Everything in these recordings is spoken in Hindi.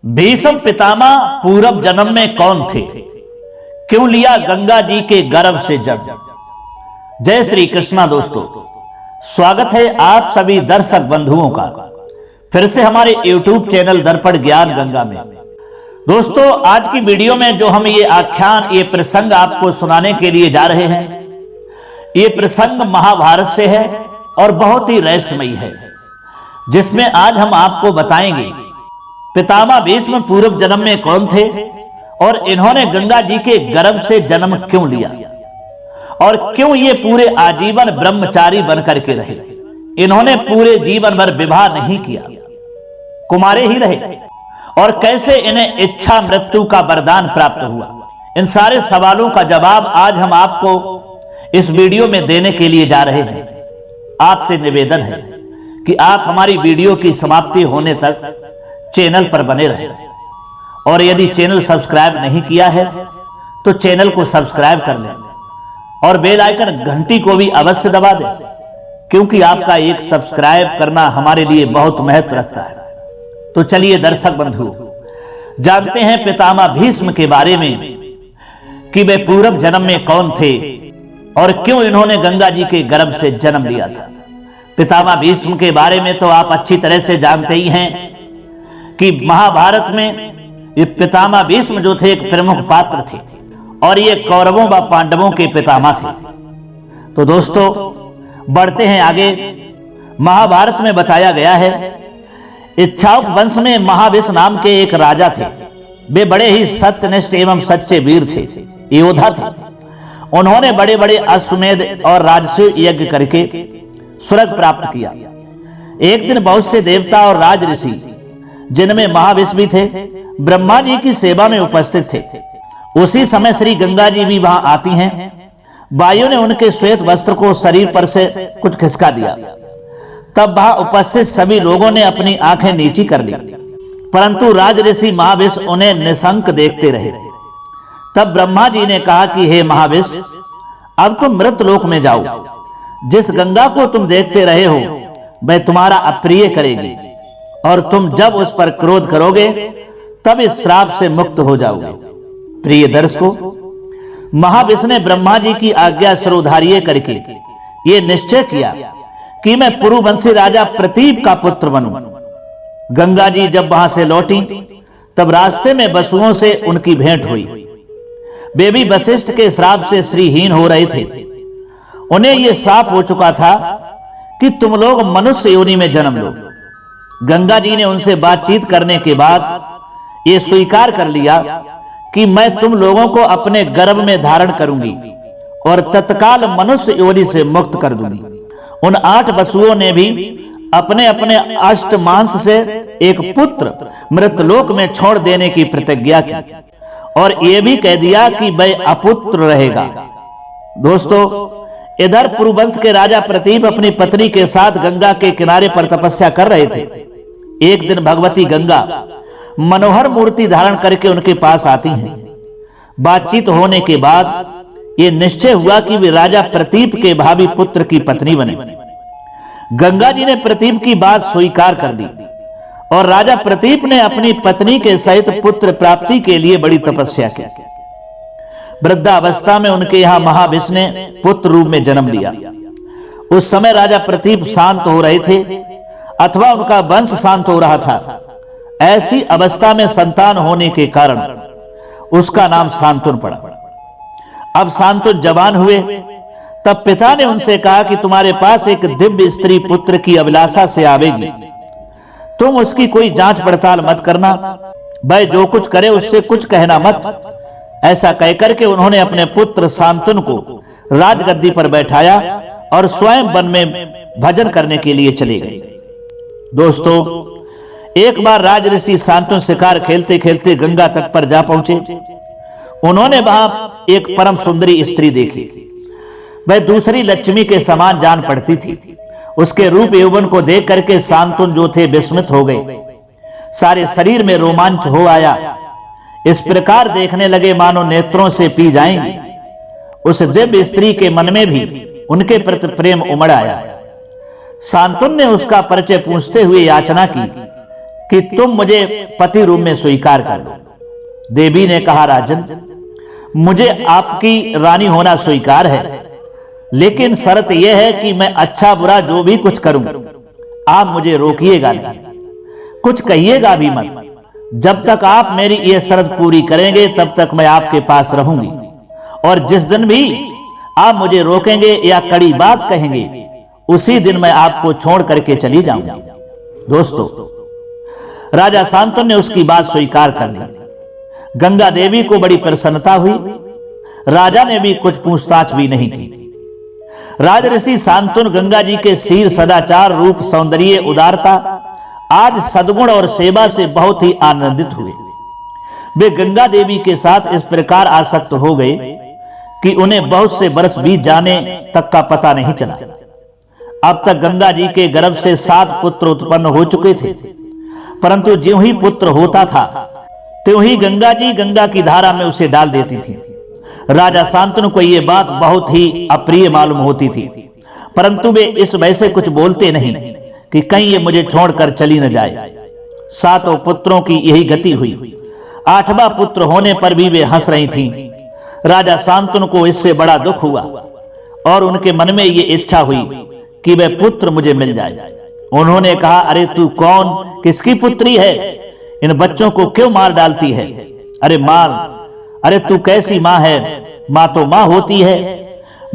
भीष्म पितामह पूर्व जन्म में कौन थे? क्यों लिया गंगा जी के गर्भ से जन्म? जय श्री कृष्णा दोस्तों, स्वागत है आप सभी दर्शक बंधुओं का फिर से हमारे YouTube चैनल दर्पण ज्ञान गंगा में। दोस्तों, आज की वीडियो में जो हम ये आख्यान, ये प्रसंग आपको सुनाने के लिए जा रहे हैं, ये प्रसंग महाभारत से है और बहुत ही रहस्यमयी है, जिसमें आज हम आपको बताएंगे पितामह भीष्म पूर्व जन्म में कौन थे और इन्होंने गंगा जी के गर्भ से जन्म क्यों लिया और क्यों ये पूरे आजीवन ब्रह्मचारी बनकर के रहे। इन्होंने पूरे जीवन भर विवाह नहीं किया, कुमारे ही रहे, और कैसे इन्हें इच्छा मृत्यु का वरदान प्राप्त हुआ। इन सारे सवालों का जवाब आज हम आपको इस वीडियो में देने के लिए जा रहे हैं। आपसे निवेदन है कि आप हमारी वीडियो की समाप्ति होने तक चैनल पर बने रहें, और यदि चैनल सब्सक्राइब नहीं किया है तो चैनल को सब्सक्राइब कर लें और बेल आइकन घंटी को भी अवश्य दबा दें, क्योंकि आपका एक सब्सक्राइब करना हमारे लिए बहुत महत्व रखता है। तो चलिए दर्शक बंधु, जानते हैं पितामह भीष्म के बारे में कि वे पूर्व जन्म में कौन थे और क्यों इन्होंने गंगा जी के गर्भ से जन्म लिया था। पितामह भीष्म के बारे में तो आप अच्छी तरह से जानते ही हैं कि महाभारत में ये पितामह भीष्म जो थे एक प्रमुख पात्र थे, और ये कौरवों व पांडवों के पितामह थे। तो दोस्तों, बढ़ते हैं आगे। महाभारत में बताया गया है, इक्ष्वाकु वंश में महाविष नाम के एक राजा थे। वे बड़े ही सत्यनिष्ठ एवं सच्चे वीर थे, योद्धा थे। उन्होंने बड़े बड़े अश्वमेध और राजसूय यज्ञ करके स्वर्ग प्राप्त किया। एक दिन बहुत से देवता और राज ऋषि, जिनमें महाविष भी थे, ब्रह्मा जी की सेवा में उपस्थित थे। उसी समय श्री गंगा जी भी वहां आती हैं। वायु ने उनके श्वेत वस्त्र को शरीर पर से कुछ खिसका दिया। तब वहां उपस्थित सभी लोगों ने अपनी आंखें नीची कर ली, परंतु राज ऋषि महाविष उन्हें निशंक देखते रहे। तब ब्रह्मा जी ने कहा कि हे महाविष, अब तुम मृत लोक में जाओ। जिस गंगा को तुम देखते रहे हो वह तुम्हारा अप्रिय करेगी, और तुम जब उस पर क्रोध करोगे तब इस श्राप से मुक्त हो जाओगे। प्रिय दर्शकों, महाविष ने ब्रह्मा जी की आज्ञा शिरोधार्य करके ये निश्चय किया कि मैं पुरुवंशी राजा प्रतीप का पुत्र बनूं। गंगा जी जब वहां से लौटी तब रास्ते में वसुओं से उनकी भेंट हुई। वे भी वशिष्ठ के श्राप से श्रीहीन हो रहे थे। उन्हें यह श्राप हो चुका था कि तुम लोग मनुष्य योनि में जन्म लो। गंगा जी ने उनसे बातचीत करने के बाद ये स्वीकार कर लिया कि मैं तुम लोगों को अपने गर्भ में धारण करूंगी और तत्काल मनुष्य योनि से मुक्त कर दूंगी। उन 8 वसुओं ने भी अपने अपने अष्ट मांस से एक पुत्र मृतलोक में छोड़ देने की प्रतिज्ञा की, और यह भी कह दिया कि वह अपुत्र रहेगा। दोस्तों, इधर पुरुवंश के राजा प्रतीप अपनी पत्नी के साथ गंगा के किनारे पर तपस्या कर रहे थे। एक दिन भगवती गंगा मनोहर मूर्ति धारण करके उनके पास आती हैं। बातचीत होने के बाद ये निश्चय हुआ कि वे राजा प्रतीप के भावी पुत्र की पत्नी बने। गंगा जी ने प्रतीप की बात स्वीकार कर ली, और राजा प्रतीप ने अपनी पत्नी के सहित पुत्र प्राप्ति के लिए बड़ी तपस्या की। वृद्धावस्था में उनके यहां महाविष ने पुत्र रूप में जन्म लिया। उस समय राजा प्रतीप शांत हो रहे थे, अथवा उनका वंश शांत हो रहा था। ऐसी अवस्था में संतान होने के कारण उसका नाम शांतनु पड़ा। अब शांतनु जवान हुए, तब पिता ने उनसे कहा कि तुम्हारे पास एक दिव्य स्त्री पुत्र की अभिलाषा से आवेगी, तुम उसकी कोई जांच पड़ताल मत करना, वह जो कुछ करे उससे कुछ कहना मत। ऐसा कहकर के उन्होंने अपने पुत्र शांतनु को राजगद्दी पर बैठाया और स्वयं वन में भजन करने के लिए चले गए। दोस्तों, एक बार राज ऋषि शांतनु शिकार खेलते खेलते गंगा तट पर जा पहुंचे। उन्होंने वहां एक परम सुंदरी स्त्री देखी। वह दूसरी लक्ष्मी के समान जान पड़ती थी। उसके रूप यौवन को देख करके शांतनु जो थे विस्मित हो गए। सारे शरीर में रोमांच हो आया। इस प्रकार देखने लगे मानो नेत्रों से पी जाएंगे। उस दिव्य स्त्री के मन में भी उनके प्रति प्रेम उमड़ आया। शांतनु ने उसका परिचय पूछते हुए याचना की कि तुम मुझे पति रूप में स्वीकार कर लो। देवी ने कहा, राजन, मुझे आपकी रानी होना स्वीकार है, लेकिन शर्त यह है कि मैं अच्छा बुरा जो भी कुछ करूं, आप मुझे रोकिएगा नहीं, कुछ कहिएगा भी मत। जब तक आप मेरी यह शर्त पूरी करेंगे तब तक मैं आपके पास रहूंगी, और जिस दिन भी आप मुझे रोकेंगे या कड़ी बात कहेंगे, उसी दिन मैं आपको छोड़ करके चली जाऊंगी। दोस्तों, राजा शांतनु ने उसकी बात स्वीकार कर ली। गंगा देवी को बड़ी प्रसन्नता हुई। राजा ने भी कुछ पूछताछ भी नहीं की। राजऋषि शांतनु गंगा जी के शील, सदाचार, रूप, सौंदर्य, उदारता, आज सद्गुण और सेवा से बहुत ही आनंदित हुए। वे गंगा देवी के साथ इस प्रकार आसक्त हो गए कि उन्हें बहुत से वर्ष बीत जाने तक का पता नहीं चला। अब तक गंगा जी के गर्भ से 7 पुत्र उत्पन्न हो चुके थे, परंतु ज्यों ही पुत्र होता था त्यों ही गंगा जी गंगा की धारा में उसे डाल देती थी। राजा शांतनु को यह बात बहुत ही अप्रिय मालूम होती थी, परंतु वे इस वजह से कुछ बोलते नहीं कि कहीं ये मुझे छोड़कर चली न जाए। 7 पुत्रों की यही गति हुई। 8वां पुत्र होने पर भी वे हंस रही थीं। राजा शांतनु को इससे बड़ा दुख हुआ और उनके मन में ये इच्छा हुई कि वह पुत्र मुझे मिल जाए। उन्होंने कहा, अरे तू कौन, किसकी पुत्री है? इन बच्चों को क्यों मार डालती है? अरे मार, अरे तू कैसी माँ है? माँ तो माँ होती है,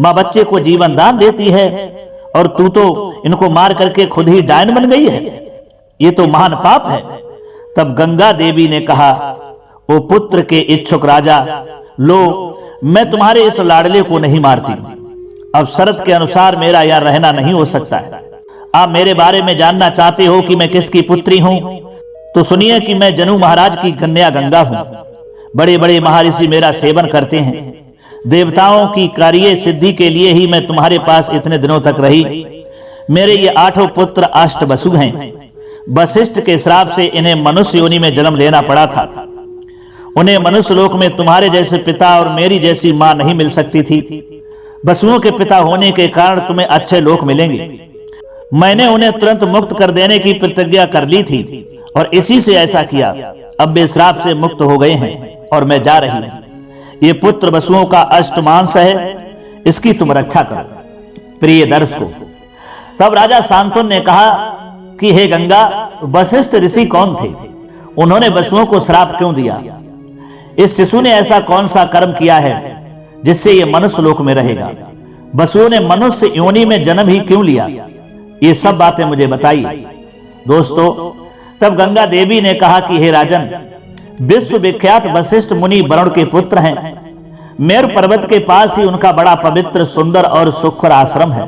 माँ बच्चे को जीवन दान देती है, और तू तो इनको मार करके खुद ही डायन बन गई है। ये तो महान पाप है। तब गंगा देवी ने कहा, ओ पुत्र के इच्छुक राजा, लो, मैं तुम्हारे इस लाडले को नहीं मारती। अब शर्त के अनुसार मेरा यहाँ रहना नहीं हो सकता है। आप मेरे बारे में जानना चाहते हो कि मैं किसकी पुत्री हूं, तो सुनिए कि मैं जनू महाराज की कन्या गंगा हूं। बड़े बड़े महर्षि मेरा सेवन करते हैं। देवताओं की कार्य सिद्धि के लिए ही मैं तुम्हारे पास इतने दिनों तक रही। मेरे ये 8 पुत्र अष्टवसु हैं। वशिष्ठ के श्राप से इन्हें मनुष्य योनि में जन्म लेना पड़ा था। उन्हें मनुष्य लोक में तुम्हारे जैसे पिता और मेरी जैसी मां नहीं मिल सकती थी। वसुओं के पिता होने के कारण तुम्हें अच्छे लोक मिलेंगे। मैंने उन्हें तुरंत मुक्त कर देने की प्रतिज्ञा कर ली थी और इसी से ऐसा किया। अब वे श्राप से मुक्त हो गए हैं और मैं जा रही हूं। ये पुत्र वसुओं का अष्टमांश है, इसकी तुम रक्षा करो। प्रिय दर्शकों, तब राजा शांतनु ने कहा कि हे गंगा, वशिष्ठ ऋषि कौन थे? उन्होंने वसुओं को श्राप क्यों दिया? इस शिशु ने ऐसा कौन सा कर्म किया है जिससे ये मनुष्य लोक में रहेगा? वसुओं ने मनुष्य योनि में जन्म ही क्यों लिया? ये सब बातें मुझे बताइए। दोस्तों, तब गंगा देवी ने कहा कि हे राजन, विश्व विख्यात वशिष्ठ मुनि वरुण के पुत्र हैं। मेरु पर्वत के पास ही उनका बड़ा पवित्र, सुंदर और सुखर आश्रम है।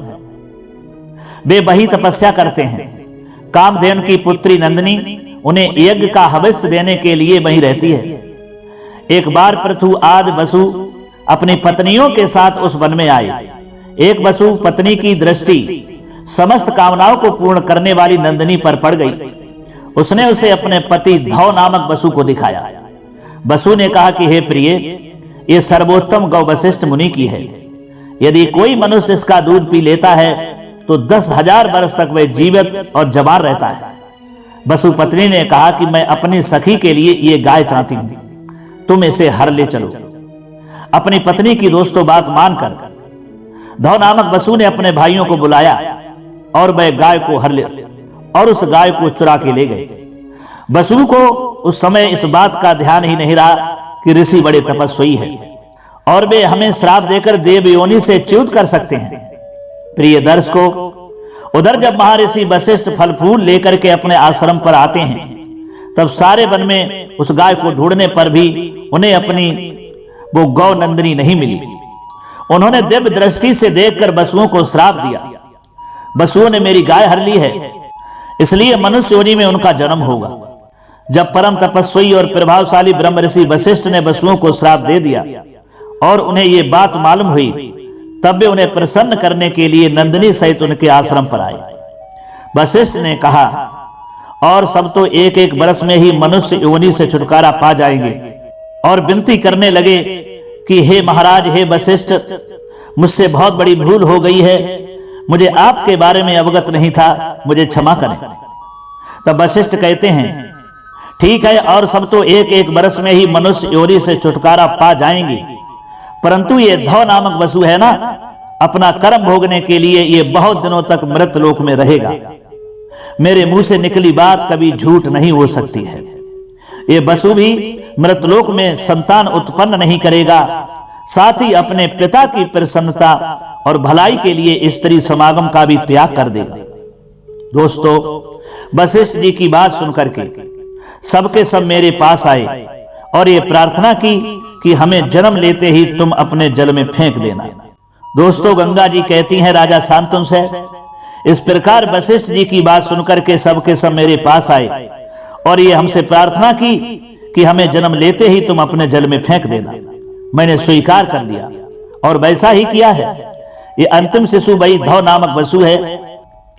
वे वही तपस्या करते हैं। कामधेनु की पुत्री नंदिनी उन्हें यज्ञ का हविष्य देने के लिए वहीं रहती है। एक बार पृथु आदि वसु अपनी पत्नियों के साथ उस वन में आए। एक वसु पत्नी की दृष्टि समस्त कामनाओं को पूर्ण करने वाली नंदिनी पर पड़ गई। उसने उसे अपने पति धौ नामक वसु को दिखाया। वसु ने कहा कि हे प्रिय, ये सर्वोत्तम गौ वशिष्ठ मुनि की है। यदि कोई मनुष्य इसका दूध पी लेता है तो 10,000 वर्ष तक वह जीवित और जवान रहता है। वसु पत्नी ने कहा कि मैं अपनी सखी के लिए ये गाय चाहती हूं, तुम इसे हर ले चलो। अपनी पत्नी की दोस्तों बात मानकर धौ नामक वसु ने अपने भाइयों को बुलाया और वह गाय को हर ले और उस गाय को चुरा के ले गए। वसु को उस समय इस बात का ध्यान ही नहीं रहा कि ऋषि बड़े तपस्वी है और वे हमें श्राप देकर देव योनि से च्युत कर सकते हैं। प्रिय दर्शकों, उधर जब महर्षि वशिष्ठ फल फूल लेकर के अपने आश्रम पर आते हैं, तब सारे वन में उस गाय को ढूंढने पर भी उन्हें अपनी वो गौ नंदिनी नहीं मिली। उन्होंने दिव्य दृष्टि से देखकर वसुओं को श्राप दिया। वसुओं ने मेरी गाय हर ली है, इसलिए मनुष्य योनि में उनका जन्म होगा। जब परम तपस्वी और प्रभावशाली ब्रह्म ऋषि वशिष्ठ ने वसुओं को श्राप दे दिया और उन्हें ये बात मालूम हुई, तब वे उन्हें प्रसन्न करने के लिए नंदिनी सहित उनके आश्रम पर आए। वशिष्ठ ने कहा, और सब तो एक एक बरस में ही मनुष्य योनि से छुटकारा पा जाएंगे, और विनती करने लगे कि हे महाराज, हे वशिष्ठ, मुझसे बहुत बड़ी भूल हो गई है, मुझे आपके बारे में अवगत नहीं था, मुझे क्षमा करें। तब वशिष्ठ कहते हैं ठीक है, और सब तो एक एक बरस में ही मनुष्य योनि से छुटकारा पा जाएंगे, परंतु ये धौ नामक वसु है ना, अपना कर्म भोगने के लिए ये बहुत दिनों तक मृत लोक में रहेगा। मेरे मुंह से निकली बात कभी झूठ नहीं हो सकती है। ये वसु भी मृतलोक में संतान उत्पन्न नहीं करेगा, साथ ही अपने पिता की प्रसन्नता और भलाई के लिए स्त्री समागम का भी त्याग कर देगा। दोस्तों, वशिष्ठ जी की बात सुनकर के सबके सब मेरे पास आए और ये प्रार्थना की कि हमें जन्म लेते ही तुम अपने जल में फेंक देना। दोस्तों, गंगा जी कहती हैं राजा शांतनु से, इस प्रकार वशिष्ठ जी की बात सुनकर के सबके सब मेरे पास आए और ये हमसे प्रार्थना की कि हमें जन्म लेते ही तुम अपने जल में फेंक देना। मैंने स्वीकार कर लिया और वैसा ही किया है। ये अंतिम शिशु वही धौ नामक वसु है,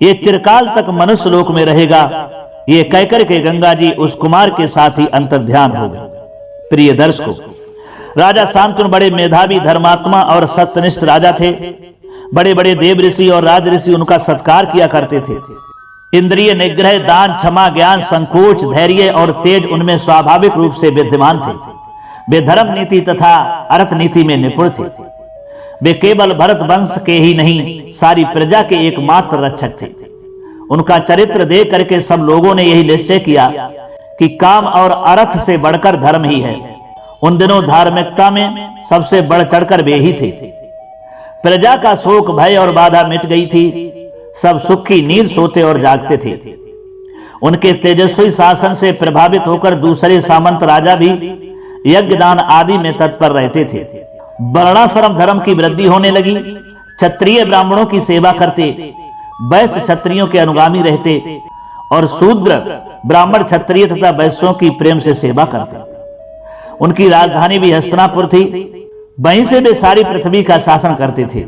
ये चिरकाल तक मनुष्य लोक में रहेगा। ये कहकर के गंगा जी उस कुमार के साथ ही अंतर्ध्यान हो गए। प्रिय दर्शकों, राजा शांतनु बड़े मेधावी, धर्मात्मा और सत्यनिष्ठ राजा थे। बड़े बड़े देव ऋषि और राज ऋषि उनका सत्कार किया करते थे। इंद्रिय निग्रह, दान, क्षमा, ज्ञान, संकोच, धैर्य और तेज उनमें स्वाभाविक रूप से विद्यमान थे। वे धर्म नीति तथा अर्थ नीति में निपुण थे। वे केवल भरत वंश के ही नहीं, सारी प्रजा के एकमात्र रक्षक थे। उनका चरित्र देख करके सब लोगों ने यही निश्चय किया कि काम और अर्थ से बढ़कर धर्म ही है। उन दिनों धार्मिकता में सबसे बढ़ चढ़कर वे ही थे। प्रजा का शोक, भय और बाधा मिट गई थी। सब सुखी नींद सोते और जागते थे। उनके तेजस्वी शासन से प्रभावित होकर दूसरे सामंत राजा भी यज्ञ दान आदि में तत्पर रहते थे। वर्णाश्रम धर्म की वृद्धि होने लगी। क्षत्रिय ब्राह्मणों की सेवा करते, वैश्य क्षत्रियों के अनुगामी रहते और शूद्र ब्राह्मण क्षत्रिय तथा वैश्यों की प्रेम से सेवा करते। उनकी राजधानी भी हस्तिनापुर थी। वहीं से वे सारी पृथ्वी का शासन करते थे।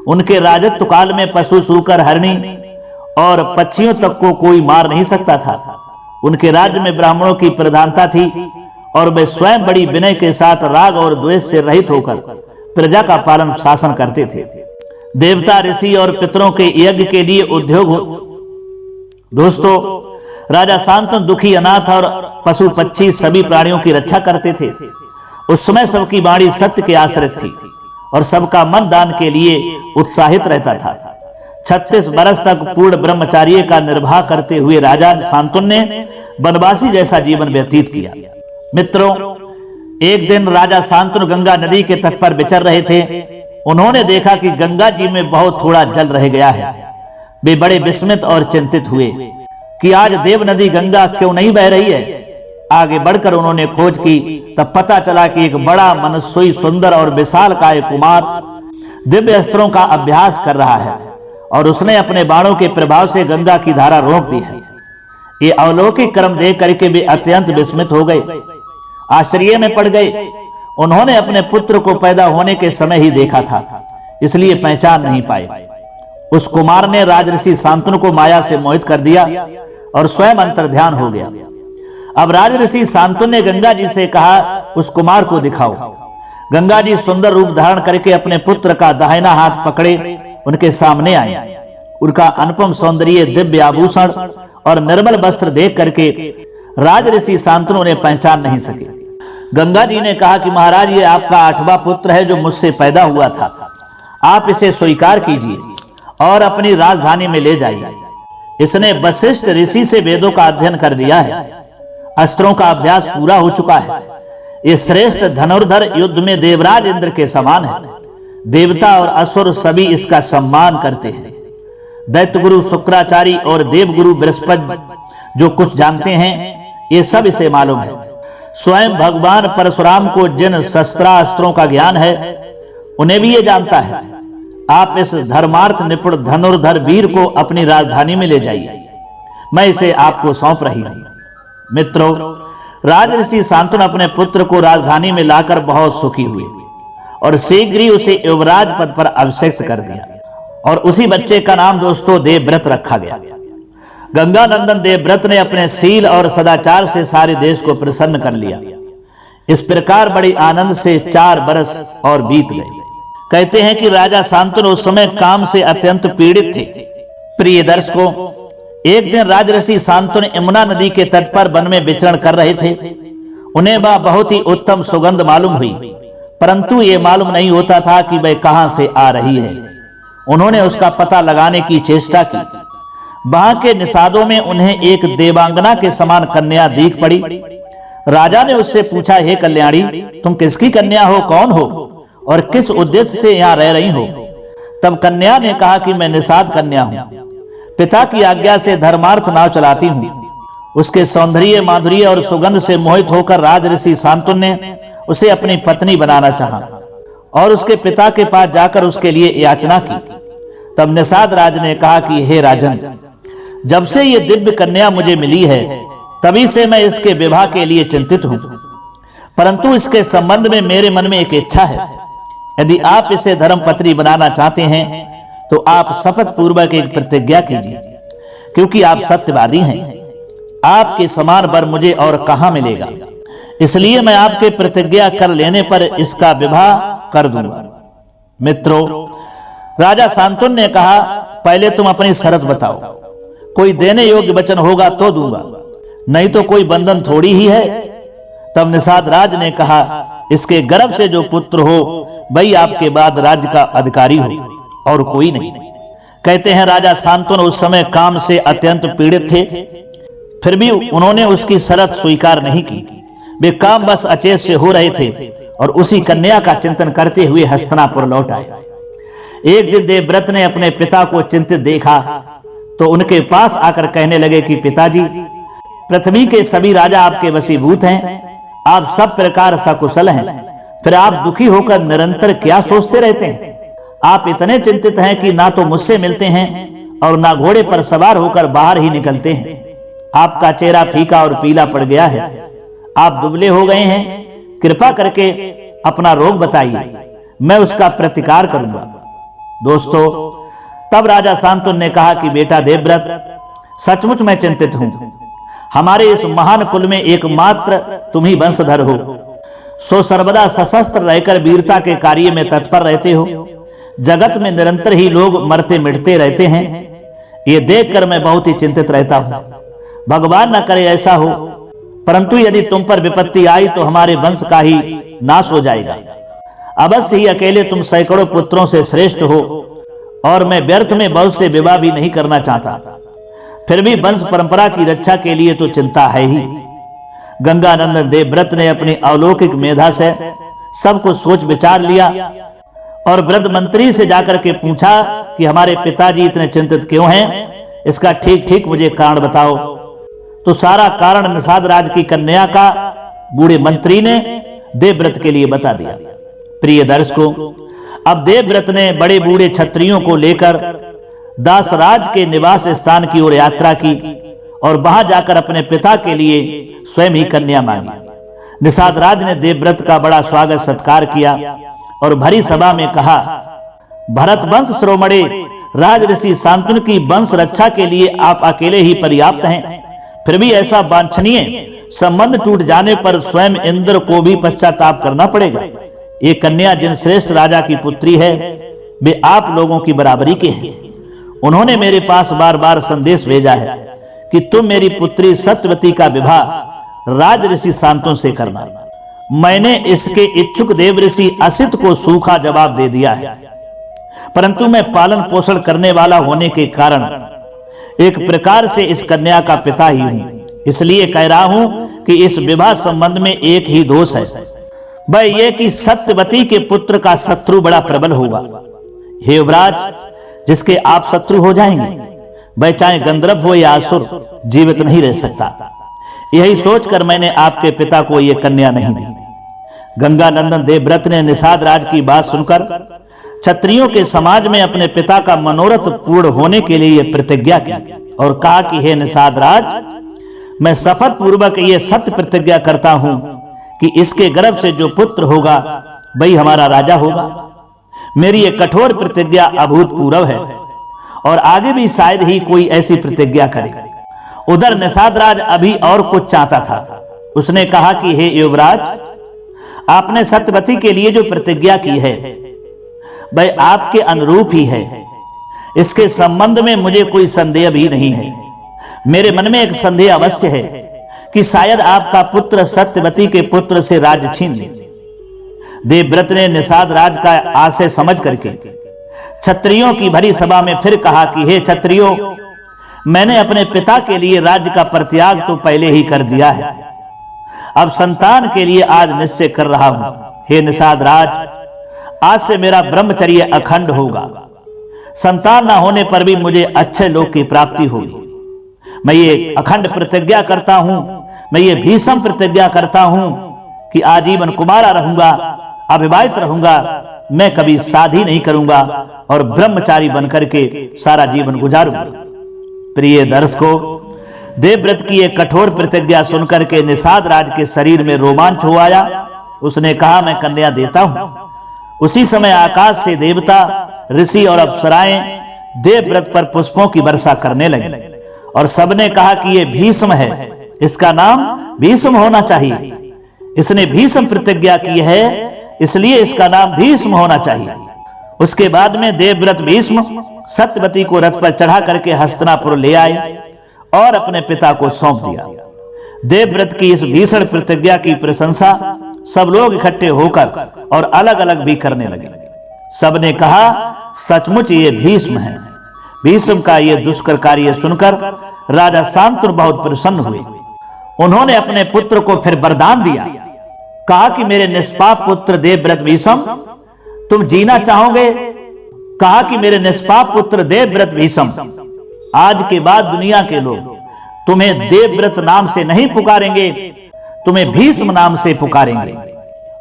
उनके राजत्व काल में पशु, सूकर, हरणी और पक्षियों तक को कोई मार नहीं सकता था। उनके राज्य में ब्राह्मणों की प्रधानता थी और वे स्वयं बड़ी विनय के साथ राग और द्वेष से रहित होकर प्रजा का पालन शासन करते थे। देवता, ऋषि और पितरों के यज्ञ के लिए उद्योग दोस्तों, राजा शांतनु दुखी, अनाथ और पशु पक्षी सभी प्राणियों की रक्षा करते थे। उस समय सबकी वाणी सत्य के आश्रित थी और सबका मन दान के लिए उत्साहित रहता था। 36 बरस तक पूर्ण ब्रह्मचार्य का निर्वाह करते हुए राजा शांतनु ने वनवासी जैसा जीवन व्यतीत किया। मित्रों, एक दिन राजा शांतनु गंगा नदी के तट पर विचर रहे थे। उन्होंने देखा कि गंगा जी में बहुत थोड़ा जल रह गया है। वे बड़े विस्मित और चिंतित हुए कि आज देव नदी गंगा क्यों नहीं बह रही है। आगे बढ़कर उन्होंने खोज की, तब पता चला कि एक बड़ा मनस्वी, सुंदर और विशालकाय कुमार दिव्य अस्त्रों का अभ्यास कर रहा है और उसने अपने बाणों के प्रभाव से गंगा की धारा रोक दी है। ये अलौकिक कर्म देख करके वे अत्यंत विस्मित हो गए, आश्चर्य में पड़ गए। उन्होंने अपने पुत्र को पैदा होने के समय ही देखा था, इसलिए पहचान नहीं पाए। उस कुमार ने राजऋषि शांतनु को माया से मोहित कर दिया और स्वयं अंतर्ध्यान हो गया। अब राजऋषि शांतनु ने गंगा जी से कहा, उस कुमार को दिखाओ। गंगा जी सुंदर रूप धारण करके अपने पुत्र का दाहिना हाथ पकड़े उनके सामने आए। उनका अनुपम सौंदर्य, दिव्य आभूषण और निर्मल वस्त्र देख करके राजऋषि शांतनु ने पहचान नहीं सके। गंगा जी ने कहा कि महाराज, ये आपका 8वां पुत्र है जो मुझसे पैदा हुआ था। आप इसे स्वीकार कीजिए और अपनी राजधानी में ले जाइए। इसने वशिष्ठ ऋषि से वेदों का अध्ययन कर लिया है, अस्त्रों का अभ्यास पूरा हो चुका है। ये श्रेष्ठ धनुर्धर युद्ध में देवराज इंद्र के समान है। देवता और असुर सभी इसका सम्मान करते हैं। दैत्य गुरु शुक्राचार्य और देवगुरु बृहस्पति जो कुछ जानते हैं, ये सब इसे मालूम है। स्वयं भगवान परशुराम को जिन शस्त्रास्त्रों का ज्ञान है, उन्हें भी ये जानता है। आप इस धर्मार्थ निपुण धनुर्धर वीर को अपनी राजधानी में ले जाइए। मैं इसे आपको सौंप रही हूं। मित्रों, राजऋषि शांतनु अपने पुत्र को राजधानी में लाकर बहुत सुखी हुए और शीघ्र ही उसे युवराज पद पर अभिषिक्त कर दिया और उसी बच्चे का नाम दोस्तों देवव्रत रखा गया। गंगा नंदन देवव्रत ने अपने शील और सदाचार से सारे देश को प्रसन्न कर लिया। इस प्रकार बड़ी आनंद से 4 बरस और बीत गए। कहते हैं कि राजा शांतनु उस समय काम से अत्यंत पीड़ित थे। प्रिय दर्शकों, एक दिन राजऋषि शांतनु यमुना नदी के तट पर वन में विचरण कर रहे थे। उन्हें वह बहुत ही उत्तम सुगंध मालूम हुई, परंतु ये मालूम नहीं होता था कि वह कहां से आ रही है। उन्होंने उसका पता लगाने की चेष्टा की। वहां के निषादों में उन्हें एक देवांगना के समान कन्या दिख पड़ी। राजा ने उससे पूछा, हे कल्याणी, तुम किसकी कन्या हो, कौन हो और किस उद्देश्य से यहाँ रह रही हो? तब कन्या ने कहा कि मैं निषाद कन्या हूँ, पिता की आज्ञा से धर्मार्थ नाव चलाती हूँ। उसके सौंदर्य, माधुर्य और सुगंध से मोहित होकर राजऋषि शांतनु ने उसे अपनी पत्नी बनाना चाहा और उसके पिता के पास जाकर उसके लिए याचना की। तब निषाद राज ने कहा कि हे राजन, जब से ये दिव्य कन्या मुझे मिली है तभी से मैं इसके विवाह के लिए चिंतित हूं, परंतु इसके संबंध में मेरे मन में एक इच्छा है। यदि आप इसे धर्मपत्नी बनाना चाहते हैं तो आप शपथ पूर्वक एक प्रतिज्ञा कीजिए, क्योंकि आप सत्यवादी हैं। आपके समान वर मुझे और कहां मिलेगा, इसलिए मैं आपके प्रतिज्ञा कर लेने पर इसका विवाह कर दूंगा। मित्रों, राजा शांतनु ने कहा, पहले तुम अपनी शर्त बताओ, कोई देने योग्य वचन होगा तो दूंगा, नहीं तो कोई बंधन थोड़ी ही है। तब निषाद राज ने कहा, इसके गर्भ से जो पुत्र हो वही आपके बाद राज्य का अधिकारी हो और कोई नहीं। कहते हैं राजा शांतनु उस समय काम से अत्यंत पीड़ित थे, फिर भी उन्होंने उसकी शर्त स्वीकार नहीं की। वे काम बस अचेत से हो रहे थे और उसी कन्या का चिंतन करते हुए हस्तिनापुर लौट आए। एक दिन देवव्रत ने अपने पिता को चिंतित देखा तो उनके पास आकर कहने लगे कि पिताजी, पृथ्वी के सभी राजा आपके वशीभूत हैं, आप सब प्रकार सकुशल हैं, फिर आप दुखी होकर निरंतर क्या सोचते रहते हैं? आप इतने चिंतित हैं कि ना तो मुझसे मिलते हैं और ना घोड़े पर सवार होकर बाहर ही निकलते हैं। आपका चेहरा फीका और पीला पड़ गया है, आप दुबले हो गए हैं। कृपा करके अपना रोग बताइए, मैं उसका प्रतिकार करूंगा। दोस्तों, तब राजा शांतनु ने कहा कि बेटा देवव्रत, सचमुच मैं चिंतित हूं। हमारे इस महान कुल में एकमात्र तुम ही वंशधर हो, सो सर्वदा सशस्त्र रहकर वीरता के कार्य में तत्पर रहते हो। जगत में निरंतर ही लोग मरते मिटते रहते हैं, ये देखकर मैं बहुत ही चिंतित रहता हूं। भगवान न करे ऐसा हो, परंतु यदि तुम पर विपत्ति आई तो हमारे वंश का ही नाश हो जाएगा। अवश्य ही अकेले तुम सैकड़ों पुत्रों से श्रेष्ठ हो और मैं व्यर्थ में बहुत से विवाह भी नहीं करना चाहता। फिर भी वंश परंपरा की रक्षा के लिए तो चिंता है ही। गंगानंदन देवव्रत ने अपनी अलौकिक मेधा से सब कुछ सोच विचार लिया और वृद्ध मंत्री से जाकर के पूछा कि हमारे पिताजी इतने चिंतित क्यों हैं, इसका ठीक ठीक मुझे कारण बताओ। तो सारा कारण निषाद राज की कन्या का बूढ़े मंत्री ने देवव्रत के लिए बता दिया। प्रिय दर्शकों, अब देवव्रत ने बड़े बूढ़े क्षत्रियों को लेकर दासराज के निवास स्थान की ओर यात्रा की और वहां जाकर अपने पिता के लिए स्वयं ही कन्या मांगी। निषाद राज ने देवव्रत का बड़ा स्वागत सत्कार किया और भरी सभा में कहा, भरत वंश शिरोमणे राज ऋषि शांतनु की वंश रक्षा के लिए आप अकेले ही पर्याप्त हैं, फिर भी ऐसा वांछनीय संबंध टूट जाने पर स्वयं इंद्र को भी पश्चाताप करना पड़ेगा। ये कन्या जिन श्रेष्ठ राजा की पुत्री है वे आप लोगों की बराबरी के हैं। उन्होंने मेरे पास बार बार संदेश भेजा है कि तुम मेरी पुत्री सत्यवती का विवाह राज ऋषि शांतनु से करना। मैंने इसके इच्छुक देव ऋषि असित को सूखा जवाब दे दिया है, परंतु मैं पालन पोषण करने वाला होने के कारण एक प्रकार से इस कन्या का पिता ही हूं, इसलिए कह रहा हूं कि इस विवाह संबंध में एक ही दोष है, वह ये कि सत्यवती के पुत्र का शत्रु बड़ा प्रबल होगा। हे युवराज, जिसके आप शत्रु हो जाएंगे वह चाहे गंधर्व हो या असुर जीवित नहीं रह सकता। यही सोचकर मैंने आपके पिता को यह कन्या नहीं दी। गंगानंदन देवव्रत ने निषाद राज की बात सुनकर क्षत्रियों के समाज में अपने पिता का मनोरथ पूर्ण होने के लिए प्रतिज्ञा की और कहा कि हे निषाद राज, मैं शपथ पूर्वक ये सत्य प्रतिज्ञा करता हूं कि इसके गर्भ से जो पुत्र होगा वही हमारा राजा होगा। मेरी ये कठोर प्रतिज्ञा अभूतपूर्व है और आगे भी शायद ही कोई ऐसी प्रतिज्ञा करे। उधर निषाद राज अभी और कुछ चाहता था। उसने कहा कि हे युवराज, आपने सत्यवती के लिए जो प्रतिज्ञा की है वह आपके अनुरूप ही है, इसके संबंध में मुझे कोई संदेह भी नहीं है। मेरे मन में एक संदेह अवश्य है कि शायद आपका पुत्र सत्यवती के पुत्र से राज्य छीन ले। देवव्रत ने निषाद राज का आशय समझ करके क्षत्रियों की भरी सभा में फिर कहा कि हे क्षत्रियों, मैंने अपने पिता के लिए राज्य का परित्याग तो पहले ही कर दिया है, अब संतान के लिए आज निश्चय कर रहा हूं। हे निषाद राज, आज से मेरा ब्रह्मचर्य अखंड होगा। संतान न होने पर भी मुझे अच्छे लोक की प्राप्ति होगी। मैं ये अखंड प्रतिज्ञा करता हूं, मैं ये भीषम प्रतिज्ञा करता हूं कि आजीवन कुमारा रहूंगा, अविवाहित रहूंगा, मैं कभी शादी नहीं करूंगा और ब्रह्मचारी बनकर के सारा जीवन गुजारूंगा। प्रिय दर्शकों, देवव्रत की एक कठोर प्रतिज्ञा सुनकर के निषाद राज के शरीर में रोमांच हो आया। उसने कहा, मैं कन्या देता हूं। उसी समय आकाश से देवता, ऋषि और अप्सराएं देवव्रत पर पुष्पों की वर्षा करने लगे और सबने कहा कि यह भीष्म है, इसका नाम भीष्म होना चाहिए। इसने भीष्म प्रतिज्ञा की है, इसलिए इसका नाम भीष्म होना चाहिए। उसके बाद में देवव्रत भीष्म सत्यवती को रथ पर चढ़ा करके हस्तिनापुर ले आए और अपने पिता को सौंप दिया। देवव्रत की इस भीषण प्रतिज्ञा की प्रशंसा सब लोग इकट्ठे होकर और अलग अलग भी करने लगे। सबने कहा, सचमुच ये भीष्म है। भीष्म का ये दुष्कर कार्य सुनकर राजा शांतनु बहुत प्रसन्न हुए। उन्होंने अपने पुत्र को फिर वरदान दिया, कहा कि मेरे निष्पाप पुत्र देवव्रत भीष्म, तुम जीना चाहोगे? कहा कि मेरे निष्पाप पुत्र देवव्रत भीष्म, आज के बाद दुनिया के लोग तुम्हें देवव्रत नाम से नहीं पुकारेंगे, तुम्हें भीष्म नाम से पुकारेंगे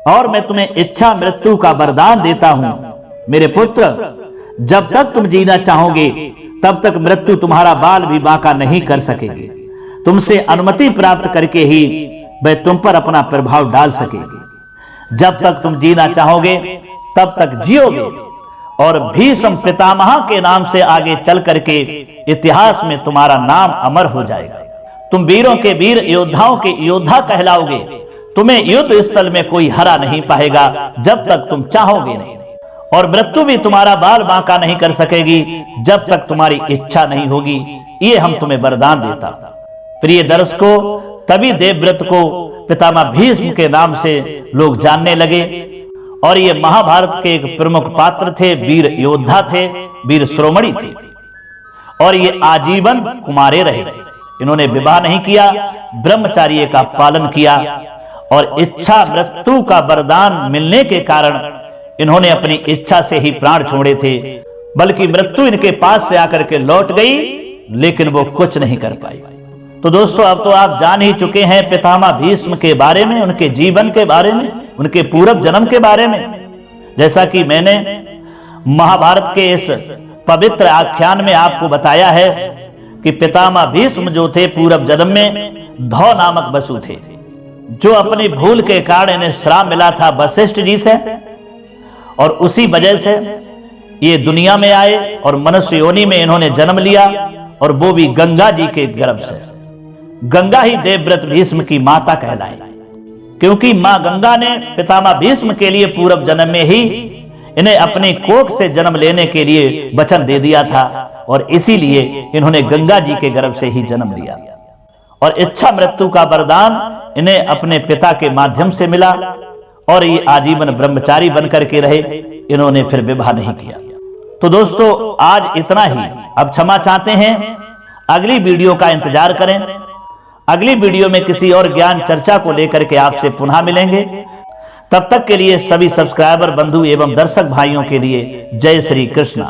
और मैं तुम्हें इच्छा मृत्यु का वरदान देता हूं। मेरे पुत्र, जब तक तुम जीना चाहोगे तब तक मृत्यु तुम्हारा बाल भी बांका नहीं कर सकेगी। तुमसे अनुमति प्राप्त करके ही वह तुम पर अपना प्रभाव डाल सकेगी। जब तक तुम जीना चाहोगे तब तक जियोगे और भीष्म पितामह के नाम से आगे चल करके इतिहास में तुम्हारा नाम अमर हो जाएगा। तुम वीरों के वीर, योद्धाओं के योद्धा कहलाओगे। तुम्हें युद्ध स्थल में कोई हरा नहीं पाएगा जब तक तुम चाहोगे नहीं, और मृत्यु भी तुम्हारा बाल बांका नहीं कर सकेगी जब तक तुम्हारी इच्छा नहीं होगी। ये हम तुम्हें वरदान देता। प्रिय दर्शकों, तभी देवव्रत को पितामह भीष्म के नाम से लोग जानने लगे और ये महाभारत के एक प्रमुख पात्र थे, वीर योद्धा थे, वीर शिरोमणि थे और ये आजीवन कुमारे रहे। इन्होंने विवाह नहीं किया, ब्रह्मचर्य का पालन किया और इच्छा मृत्यु का वरदान मिलने के कारण इन्होंने अपनी इच्छा से ही प्राण छोड़े थे, बल्कि मृत्यु इनके पास से आकर के लौट गई, लेकिन वो कुछ नहीं कर पाई। तो दोस्तों, अब तो आप जान ही चुके हैं पितामह भीष्म के बारे में, उनके जीवन के बारे में, उनके पूर्व जन्म के बारे में। जैसा कि मैंने महाभारत के इस पवित्र आख्यान में आपको बताया है कि पितामह भीष्म जो थे पूर्व जन्म में धौ नामक वसु थे, जो अपनी भूल के कारण इन्हें श्राप मिला था वशिष्ठ जी से, और उसी वजह से ये दुनिया में आए और मनुष्य योनि में इन्होंने जन्म लिया, और वो भी गंगा जी के गर्भ से। गंगा ही देवव्रत भीष्म की माता कहलाई, क्योंकि मां गंगा ने पितामह भीष्म के लिए पूर्व जन्म में ही इन्हें अपने कोख से जन्म लेने के लिए वचन दे दिया था, और इसीलिए इन्होंने गंगा जी के गर्भ से ही जन्म लिया। और इच्छा मृत्यु का वरदान इन्हें अपने पिता के माध्यम से मिला और ये आजीवन ब्रह्मचारी बनकर के रहे। इन्होंने फिर विवाह नहीं किया। तो दोस्तों, आज इतना ही। अब क्षमा चाहते हैं, अगली वीडियो का इंतजार करें। अगली वीडियो में किसी और ज्ञान चर्चा को लेकर के आपसे पुनः मिलेंगे। तब तक के लिए सभी सब्सक्राइबर बंधु एवं दर्शक भाइयों के लिए जय श्री कृष्ण।